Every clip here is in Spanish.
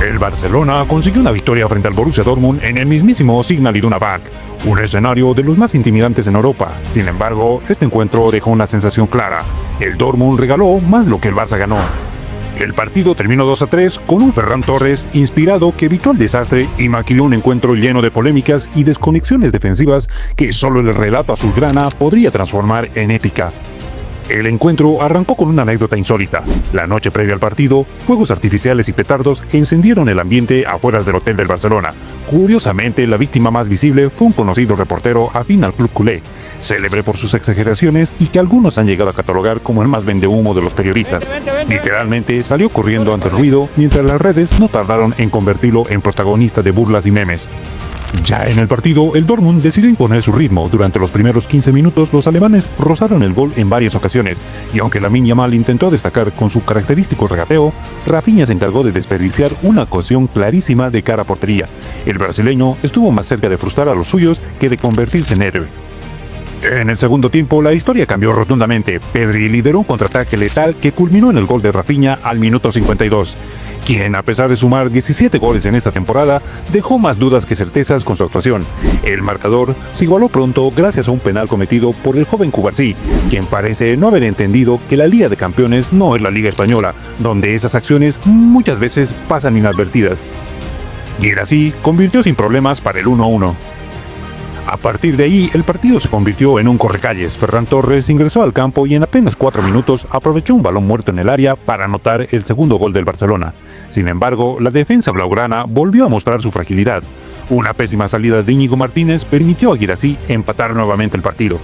El Barcelona consiguió una victoria frente al Borussia Dortmund en el mismísimo Signal Iduna Park, un escenario de los más intimidantes en Europa. Sin embargo, este encuentro dejó una sensación clara: el Dortmund regaló más de lo que el Barça ganó. El partido terminó 2-3 con un Ferran Torres inspirado que evitó el desastre y maquilló un encuentro lleno de polémicas y desconexiones defensivas que solo el relato azulgrana podría transformar en épica. El encuentro arrancó con una anécdota insólita. La noche previa al partido, fuegos artificiales y petardos encendieron el ambiente afuera del hotel del Barcelona. Curiosamente, la víctima más visible fue un conocido reportero afín al club culé, célebre por sus exageraciones y que algunos han llegado a catalogar como el más vendehumo de los periodistas. Literalmente salió corriendo ante el ruido, mientras las redes no tardaron en convertirlo en protagonista de burlas y memes. Ya en el partido, el Dortmund decidió imponer su ritmo. Durante los primeros 15 minutos, los alemanes rozaron el gol en varias ocasiones, y aunque Lamine Yamal intentó destacar con su característico regateo, Rafinha se encargó de desperdiciar una ocasión clarísima de cara a portería. El brasileño estuvo más cerca de frustrar a los suyos que de convertirse en héroe. En el segundo tiempo, la historia cambió rotundamente. Pedri lideró un contraataque letal que culminó en el gol de Rafinha al minuto 52, quien, a pesar de sumar 17 goles en esta temporada, dejó más dudas que certezas con su actuación. El marcador se igualó pronto gracias a un penal cometido por el joven Cubarsí, quien parece no haber entendido que la Liga de Campeones no es la Liga Española, donde esas acciones muchas veces pasan inadvertidas. Guirassy convirtió sin problemas para el 1-1. A partir de ahí, el partido se convirtió en un correcalles. Ferran Torres ingresó al campo y en apenas 4 minutos aprovechó un balón muerto en el área para anotar el segundo gol del Barcelona. Sin embargo, la defensa blaugrana volvió a mostrar su fragilidad. Una pésima salida de Íñigo Martínez permitió a Guirassy empatar nuevamente el partido.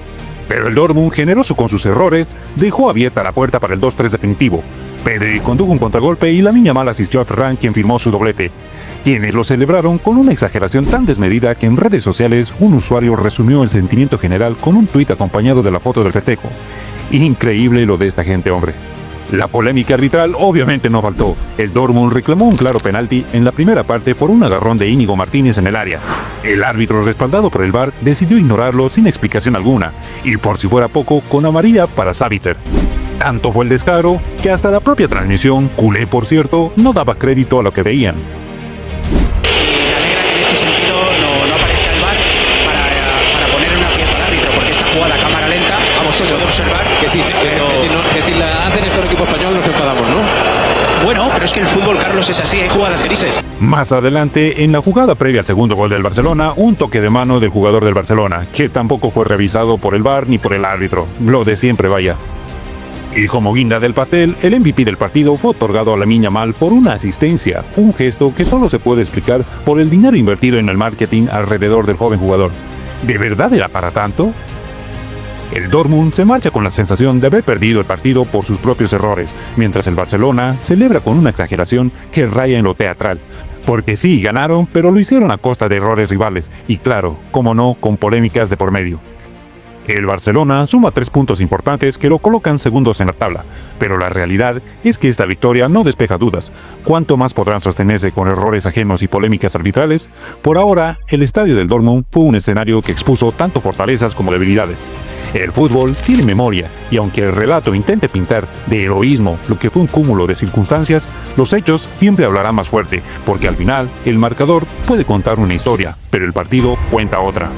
Pero el Dortmund, generoso con sus errores, dejó abierta la puerta para el 2-3 definitivo. Pedri condujo un contragolpe y Lamine Yamal asistió a Ferran, quien firmó su doblete, quienes lo celebraron con una exageración tan desmedida que en redes sociales un usuario resumió el sentimiento general con un tuit acompañado de la foto del festejo. Increíble lo de esta gente, hombre. La polémica arbitral obviamente no faltó. El Dortmund reclamó un claro penalti en la primera parte por un agarrón de Íñigo Martínez en el área. El árbitro, respaldado por el VAR, decidió ignorarlo sin explicación alguna, y por si fuera poco, con amarilla para Sabitzer. Tanto fue el descaro que hasta la propia transmisión, culé por cierto, no daba crédito a lo que veían. Me alegra que en este sentido no aparezca el VAR para poner una pieza al árbitro, porque esta jugada a cámara lenta, vamos a observar que si la hacen estos equipos españoles nos enfadamos, ¿no? Bueno, pero es que el fútbol, Carlos, es así, hay jugadas grises. Más adelante, en la jugada previa al segundo gol del Barcelona, un toque de mano del jugador del Barcelona, que tampoco fue revisado por el VAR ni por el árbitro. Lo de siempre, vaya. Y como guinda del pastel, el MVP del partido fue otorgado a Lamine Yamal por una asistencia, un gesto que solo se puede explicar por el dinero invertido en el marketing alrededor del joven jugador. ¿De verdad era para tanto? El Dortmund se marcha con la sensación de haber perdido el partido por sus propios errores, mientras el Barcelona celebra con una exageración que raya en lo teatral. Porque sí, ganaron, pero lo hicieron a costa de errores rivales, y claro, como no, con polémicas de por medio. El Barcelona suma 3 puntos importantes que lo colocan segundos en la tabla, pero la realidad es que esta victoria no despeja dudas. ¿Cuánto más podrán sostenerse con errores ajenos y polémicas arbitrales? Por ahora, el estadio del Dortmund fue un escenario que expuso tanto fortalezas como debilidades. El fútbol tiene memoria, y aunque el relato intente pintar de heroísmo lo que fue un cúmulo de circunstancias, los hechos siempre hablarán más fuerte, porque al final, el marcador puede contar una historia, pero el partido cuenta otra.